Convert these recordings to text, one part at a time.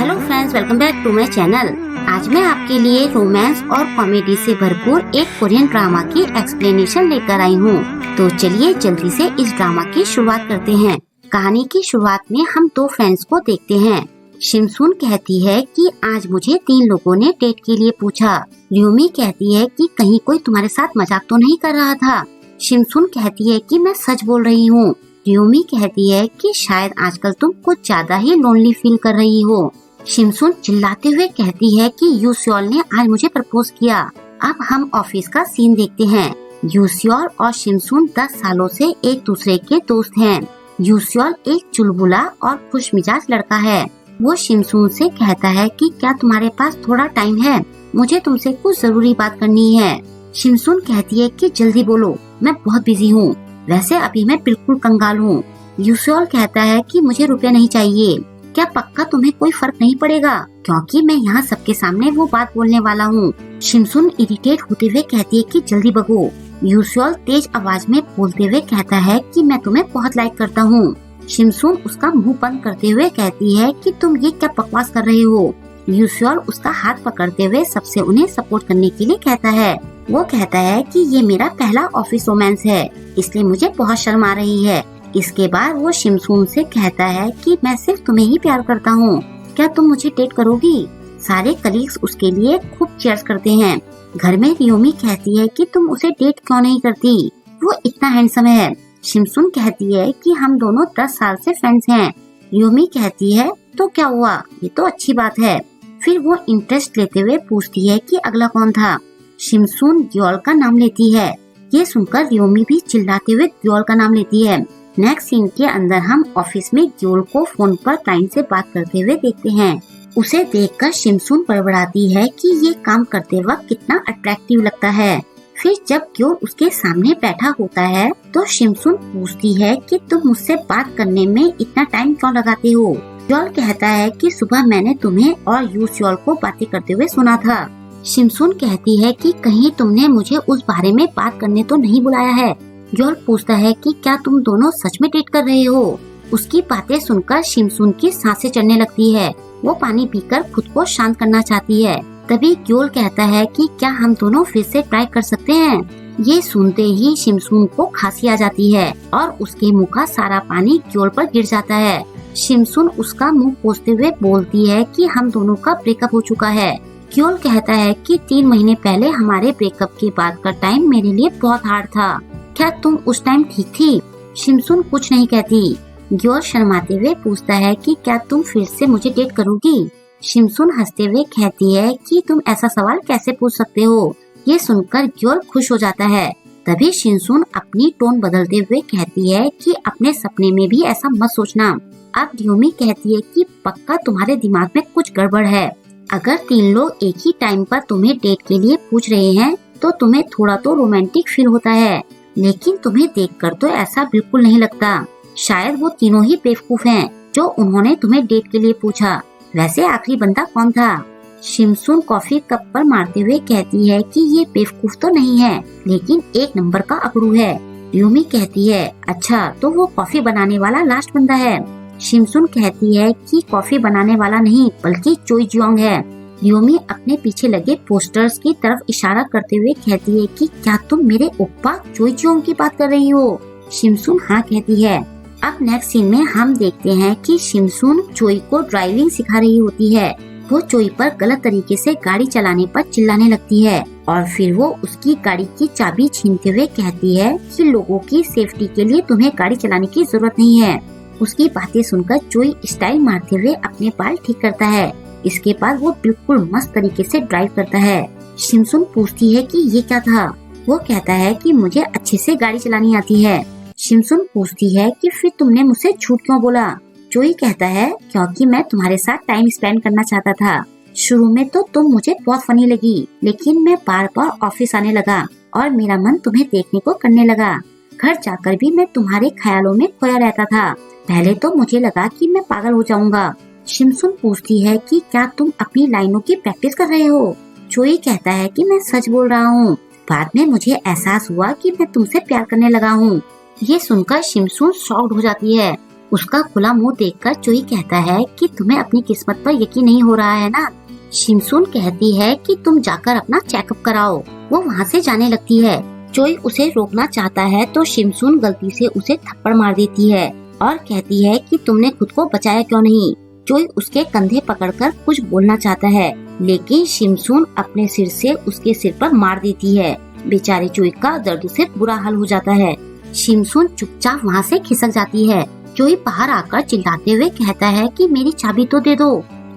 Hello friends, welcome back to my channel. आज मैं आपके लिए रोमांस और कॉमेडी से भरपूर एक कोरियन ड्रामा की एक्सप्लेनेशन लेकर आई हूँ। तो चलिए जल्दी से इस ड्रामा की शुरुआत करते हैं। कहानी की शुरुआत में हम दो फ्रेंड्स को देखते हैं। शिमसून कहती है कि आज मुझे 3 लोगों ने डेट के लिए पूछा। रियोमी कहती है कि कहीं कोई तुम्हारे साथ मजाक तो नहीं कर रहा था। शिमसून कहती है कि मैं सच बोल रही हूँ। रियोमी कहती है कि शायद आजकल तुम कुछ ज्यादा ही लोनली फील कर रही हो। शिमसून चिल्लाते हुए कहती है कि यूसियोल ने आज मुझे प्रपोज किया। अब हम ऑफिस का सीन देखते हैं। यूसियोल और शिमसून 10 सालों से एक दूसरे के दोस्त हैं। यूसियोल एक चुलबुला और खुशमिजाज लड़का है। वो शिमसून से कहता है कि क्या तुम्हारे पास थोड़ा टाइम है, मुझे तुमसे कुछ जरूरी बात करनी है। शिमसून कहती है कि जल्दी बोलो, मैं बहुत बिजी हूँ। वैसे अभी मैं बिल्कुल कंगाल हूँ। यूसियोल कहता है कि मुझे रुपए नहीं चाहिए। क्या पक्का तुम्हें कोई फर्क नहीं पड़ेगा, क्योंकि मैं यहाँ सबके सामने वो बात बोलने वाला हूँ। शिमसून इरिटेट होते हुए कहती है कि जल्दी भगो। यूसियोल तेज आवाज में बोलते हुए कहता है कि मैं तुम्हें बहुत लाइक करता हूँ। शिमसून उसका मुंह बंद करते हुए कहती है कि तुम ये क्या बकवास कर रहे हो। यूसियोल उसका हाथ पकड़ते हुए सबसे उन्हें सपोर्ट करने के लिए कहता है। वो कहता है कि ये मेरा पहला ऑफिस रोमांस है, इसलिए मुझे बहुत शर्म आ रही है। इसके बाद वो शिमसून से कहता है कि मैं सिर्फ तुम्हें ही प्यार करता हूँ, क्या तुम मुझे डेट करोगी। सारे कलीग्स उसके लिए खूब चीयर्स करते हैं। घर में रियोमी कहती है कि तुम उसे डेट क्यों नहीं करती, वो इतना हैंडसम है। शिमसून कहती है कि हम दोनों 10 साल से फ्रेंड्स हैं। रियोमी कहती है तो क्या हुआ, ये तो अच्छी बात है। फिर वो इंटरेस्ट लेते हुए पूछती है कि अगला कौन था। शिमसून ग्योल का नाम लेती है। ये सुनकर रियोमी भी चिल्लाते हुए ग्योल का नाम लेती है। नेक्स्ट सीन के अंदर हम ऑफिस में ग्योल को फोन पर क्लाइंट से बात करते हुए देखते हैं। उसे देखकर शिमसून बड़बड़ाती है कि ये काम करते वक्त कितना अट्रैक्टिव लगता है। फिर जब ग्योल उसके सामने बैठा होता है तो शिमसून पूछती है कि तुम मुझसे बात करने में इतना टाइम क्यों लगाते हो। ग्योल कहता है कि सुबह मैंने तुम्हें और यूसियोल को बातें करते हुए सुना था। शिमसून कहती है कि कहीं तुमने मुझे उस बारे में बात करने तो नहीं बुलाया है। ग्योल पूछता है कि क्या तुम दोनों सच में डेट कर रहे हो। उसकी बातें सुनकर शिमसून की सांसें चढ़ने लगती है। वो पानी पीकर खुद को शांत करना चाहती है। तभी ग्योल कहता है कि क्या हम दोनों फिर से ट्राई कर सकते हैं। ये सुनते ही शिमसून को खांसी आ जाती है और उसके मुंह का सारा पानी ग्योल पर गिर जाता है। शिमसून उसका मुंह पोंछते हुए बोलती है कि हम दोनों का ब्रेकअप हो चुका है। ग्योल कहता है कि 3 महीने पहले हमारे ब्रेकअप के बाद का टाइम मेरे लिए बहुत हार्ड था, क्या तुम उस टाइम ठीक थी। शिमसून कुछ नहीं कहती। ग्योल शर्माते हुए पूछता है कि क्या तुम फिर से मुझे डेट करोगी। शिमसून हंसते हुए कहती है कि तुम ऐसा सवाल कैसे पूछ सकते हो। ये सुनकर ग्योल खुश हो जाता है। तभी शिमसून अपनी टोन बदलते हुए कहती है कि अपने सपने में भी ऐसा मत सोचना। अब रियोमी कहती है कि पक्का तुम्हारे दिमाग में कुछ गड़बड़ है। अगर 3 लोग एक ही टाइम पर तुम्हें डेट के लिए पूछ रहे हैं तो तुम्हें थोड़ा तो रोमांटिक फील होता है, लेकिन तुम्हें देखकर तो ऐसा बिल्कुल नहीं लगता। शायद वो तीनों ही बेवकूफ हैं जो उन्होंने तुम्हें डेट के लिए पूछा। वैसे आखिरी बंदा कौन था। शिमसून कॉफी कप पर मारते हुए कहती है कि ये बेवकूफ तो नहीं है, लेकिन 1 नंबर का अकड़ू है। रियोमी कहती है अच्छा तो वो कॉफी बनाने वाला लास्ट बंदा है। शिमसून कहती है कि कॉफी बनाने वाला नहीं बल्कि चोई जियोंग है। रियोमी अपने पीछे लगे पोस्टर्स की तरफ इशारा करते हुए कहती है कि क्या तुम मेरे ओप्पा चोई जियोंग की बात कर रही हो। शिमसून हाँ कहती है। अब नेक्स्ट सीन में हम देखते हैं कि शिमसून चोई को ड्राइविंग सिखा रही होती है। वो चोई पर गलत तरीके से गाड़ी चलाने पर चिल्लाने लगती है और फिर वो उसकी गाड़ी की चाबी छीनते हुए कहती है कि लोगों की सेफ्टी के लिए तुम्हें गाड़ी चलाने की जरूरत नहीं है। उसकी बातें सुनकर चोई स्टाइल मारते हुए अपने बाल ठीक करता है। इसके बाद वो बिल्कुल मस्त तरीके से ड्राइव करता है। शिमसून पूछती है कि ये क्या था। वो कहता है कि मुझे अच्छे से गाड़ी चलानी आती है। शिमसून पूछती है कि फिर तुमने मुझसे झूठ क्यों बोला। चोई कहता है क्योंकि मैं तुम्हारे साथ टाइम स्पेंड करना चाहता था। शुरू में तो तुम मुझे बहुत फनी लगी, लेकिन मैं बार बार ऑफिस आने लगा और मेरा मन तुम्हें देखने को करने लगा। घर जाकर भी मैं तुम्हारे ख्यालों में खोया रहता था। पहले तो मुझे लगा कि मैं पागल हो जाऊंगा। शिमसून पूछती है कि क्या तुम अपनी लाइनों की प्रैक्टिस कर रहे हो। चोई कहता है कि मैं सच बोल रहा हूँ। बाद में मुझे एहसास हुआ कि मैं तुमसे प्यार करने लगा हूँ। ये सुनकर शिमसून शॉक्ड हो जाती है। उसका खुला मुंह देखकर चोई कहता है कि तुम्हें अपनी किस्मत पर यकीन नहीं हो रहा है ना। शिमसून कहती है कि तुम जाकर अपना चेकअप कराओ। वो वहाँ से जाने लगती है। चोई उसे रोकना चाहता है तो शिमसून गलती से उसे थप्पड़ मार देती है और कहती है कि तुमने खुद को बचाया क्यों नहीं। चोई उसके कंधे पकड़कर कुछ बोलना चाहता है, लेकिन शिमसून अपने सिर से उसके सिर पर मार देती है। बेचारे चोई का दर्द से बुरा हाल हो जाता है। शिमसून चुपचाप वहाँ से खिसक जाती है। चोई बाहर आकर चिल्लाते हुए कहता है कि मेरी चाबी तो दे दो।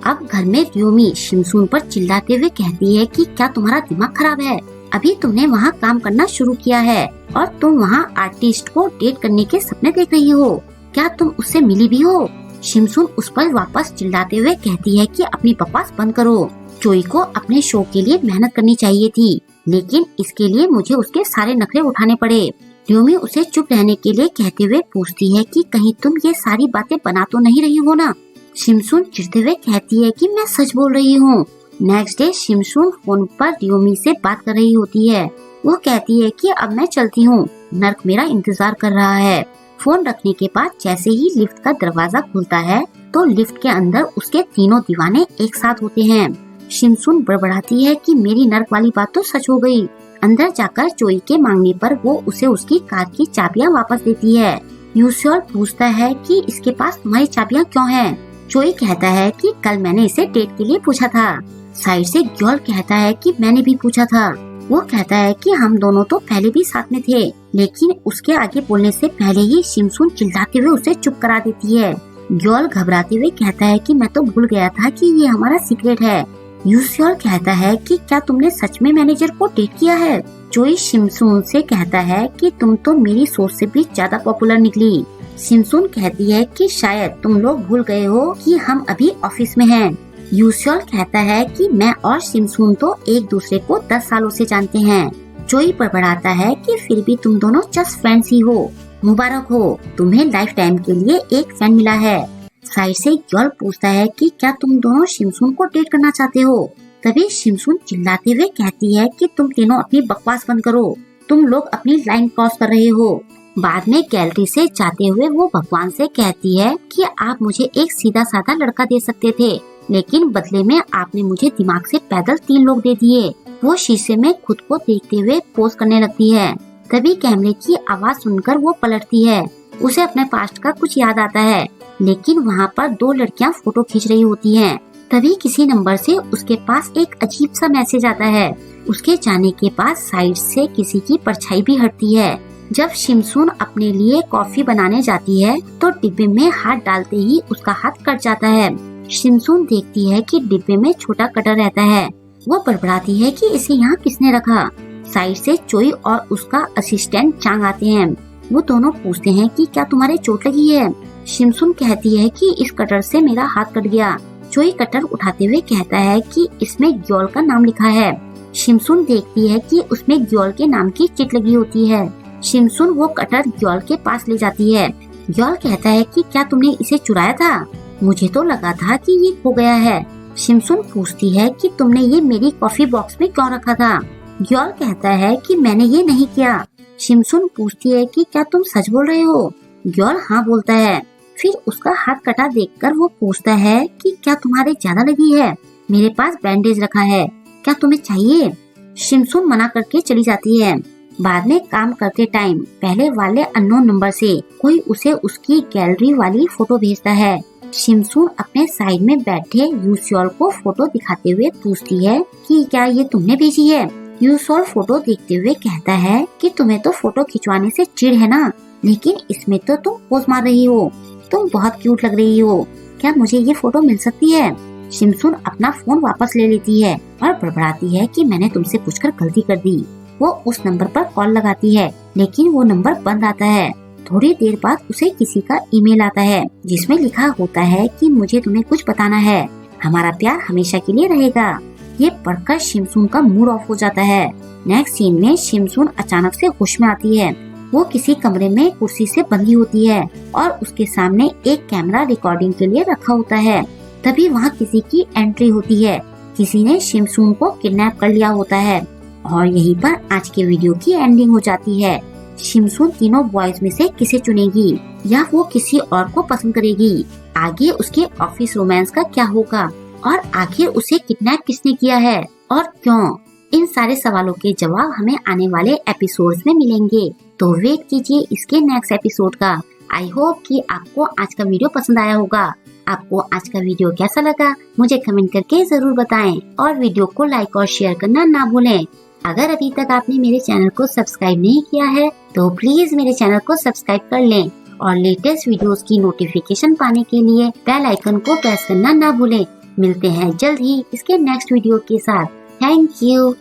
अब घर में रियोमी शिमसून पर चिल्लाते हुए कहती है कि क्या तुम्हारा दिमाग खराब है? अभी तुमने वहाँ काम करना शुरू किया है और तुम वहाँ आर्टिस्ट को डेट करने के सपने देख रही हो। क्या तुम उससे मिली भी हो? शिमसून उस पर वापस चिल्लाते हुए कहती है कि अपनी बकवास बंद करो। चोई को अपने शो के लिए मेहनत करनी चाहिए थी, लेकिन इसके लिए मुझे उसके सारे नखरे उठाने पड़े। रियोमी उसे चुप रहने के लिए कहते हुए पूछती है कि कहीं तुम ये सारी बातें बना तो नहीं रही हो ना? शिमसून चिढ़ते हुए कहती है कि मैं सच बोल रही हूँ। नेक्स्ट डे शिमसून फोन पर रियोमी से बात कर रही होती है। वो कहती है कि अब मैं चलती हूँ, नर्क मेरा इंतजार कर रहा है। फोन रखने के बाद जैसे ही लिफ्ट का दरवाजा खुलता है तो लिफ्ट के अंदर उसके तीनों दीवाने एक साथ होते हैं। शिमसून बड़बड़ाती है कि मेरी नर्क वाली बात तो सच हो गई। अंदर जाकर चोई के मांगने पर वो उसे उसकी कार की चाबियां वापस देती है। यूसियोल पूछता है कि इसके पास तुम्हारी चाबियां क्यों हैं? चोई कहता है कि कल मैंने इसे डेट के लिए पूछा था। साइड से ग्योल कहता है कि मैंने भी पूछा था। वो कहता है कि हम दोनों तो पहले भी साथ में थे, लेकिन उसके आगे बोलने से पहले ही शिमसून चिल्लाते हुए उसे चुप करा देती है। ग्योल घबराते हुए कहता है कि मैं तो भूल गया था कि ये हमारा सीक्रेट है। यूसियोल कहता है कि क्या तुमने सच में मैनेजर को डेट किया है? चोई शिमसून से कहता है कि तुम तो मेरी सोच से भी ज्यादा पॉपुलर निकली। शिमसून कहती है कि शायद तुम लोग भूल गए हो कि हम अभी ऑफिस में हैं। यूसियोल कहता है कि मैं और शिमसून तो एक दूसरे को 10 सालों से जानते हैं। चोई बड़बड़ाता है कि फिर भी तुम दोनों जस्ट फ्रेंड्स ही हो। मुबारक हो, तुम्हें लाइफ टाइम के लिए एक फैन मिला है। साइड से ग्योल पूछता है कि क्या तुम दोनों शिमसून को डेट करना चाहते हो? तभी शिमसून चिल्लाते हुए कहती है कि तुम तीनों अपनी बकवास बंद करो, तुम लोग अपनी लाइन क्रॉस कर रहे हो। बाद में गैलरी से जाते हुए वो भगवान से कहती है कि आप मुझे एक सीधा साधा लड़का दे सकते थे, लेकिन बदले में आपने मुझे दिमाग से पैदल 3 लोग दे दिए। वो शीशे में खुद को देखते हुए पोज करने लगती है। तभी कैमरे की आवाज सुनकर वो पलटती है। उसे अपने पास्ट का कुछ याद आता है, लेकिन वहाँ पर 2 लड़कियाँ फोटो खींच रही होती हैं। तभी किसी नंबर से उसके पास एक अजीब सा मैसेज आता है। उसके जाने के बाद साइड से किसी की परछाई भी हटती है। जब शिमसून अपने लिए कॉफी बनाने जाती है तो डिब्बे में हाथ डालते ही उसका हाथ कट जाता है। शिमसून देखती है कि डिब्बे में छोटा कटर रहता है। वो बड़बड़ाती है कि इसे यहाँ किसने रखा। साइड से चोई और उसका असिस्टेंट चांग आते हैं। वो दोनों पूछते हैं कि क्या तुम्हारे चोट लगी है? शिमसून कहती है कि इस कटर से मेरा हाथ कट गया। चोई कटर उठाते हुए कहता है कि इसमें ग्योल का नाम लिखा है। शिमसून देखती है कि उसमें ग्योल के नाम की चिट लगी होती है। शिमसून वो कटर ग्योल के पास ले जाती है। ग्योल कहता है कि क्या तुमने इसे चुराया था? मुझे तो लगा था कि ये खो गया है। शिमसून पूछती है कि तुमने ये मेरी कॉफी बॉक्स में क्यों रखा था? ग्योल कहता है कि मैंने ये नहीं किया। शिमसून पूछती है कि क्या तुम सच बोल रहे हो? ग्योल हाँ बोलता है। फिर उसका हाथ कटा देखकर वो पूछता है कि क्या तुम्हारे ज्यादा लगी है? मेरे पास बैंडेज रखा है, क्या तुम्हें चाहिए? शिमसून मना करके चली जाती है। बाद में काम करते टाइम पहले वाले अननोन नंबर से कोई उसे उसकी गैलरी वाली फोटो भेजता है। शिमसून अपने साइड में बैठे यूसियोल को फोटो दिखाते हुए पूछती है कि क्या ये तुमने भेजी है? यूसियोल फोटो देखते हुए कहता है कि तुम्हें तो फोटो खिंचवाने से चिढ़ है ना, लेकिन इसमें तो तुम पोज मार रही हो, तुम बहुत क्यूट लग रही हो, क्या मुझे ये फोटो मिल सकती है? शिमसून अपना फोन वापस ले लेती है और बड़बड़ाती है कि मैंने तुमसे पूछकर गलती कर दी। वो उस नंबर पर कॉल लगाती है, लेकिन वो नंबर बंद आता है। थोड़ी देर बाद उसे किसी का ईमेल आता है जिसमें लिखा होता है कि मुझे तुम्हें कुछ बताना है, हमारा प्यार हमेशा के लिए रहेगा। ये पढ़कर शिमसून का मूड ऑफ हो जाता है। नेक्स्ट सीन में शिमसून अचानक से होश में आती है। वो किसी कमरे में कुर्सी से बंधी होती है और उसके सामने एक कैमरा रिकॉर्डिंग के लिए रखा होता है। तभी वहाँ किसी की एंट्री होती है। किसी ने शिमसून को किडनैप कर लिया होता है और यहीं पर आज के वीडियो की एंडिंग हो जाती है। शिमसून तीनों बॉयज में से किसे चुनेगी या वो किसी और को पसंद करेगी, आगे उसके ऑफिस रोमांस का क्या होगा और आखिर उसे किडनैप किसने किया है और क्यों। इन सारे सवालों के जवाब हमें आने वाले एपिसोड्स में मिलेंगे, तो वेट कीजिए इसके नेक्स्ट एपिसोड का। आई होप कि आपको आज का वीडियो पसंद आया होगा। आपको आज का वीडियो कैसा लगा मुझे कमेंट करके जरूर बताएं और वीडियो को लाइक और शेयर करना ना भूलें। अगर अभी तक आपने मेरे चैनल को सब्सक्राइब नहीं किया है तो प्लीज मेरे चैनल को सब्सक्राइब कर लें और लेटेस्ट वीडियोस की नोटिफिकेशन पाने के लिए बेल आइकन को प्रेस करना ना भूलें। मिलते हैं जल्द ही इसके नेक्स्ट वीडियो के साथ। Thank you.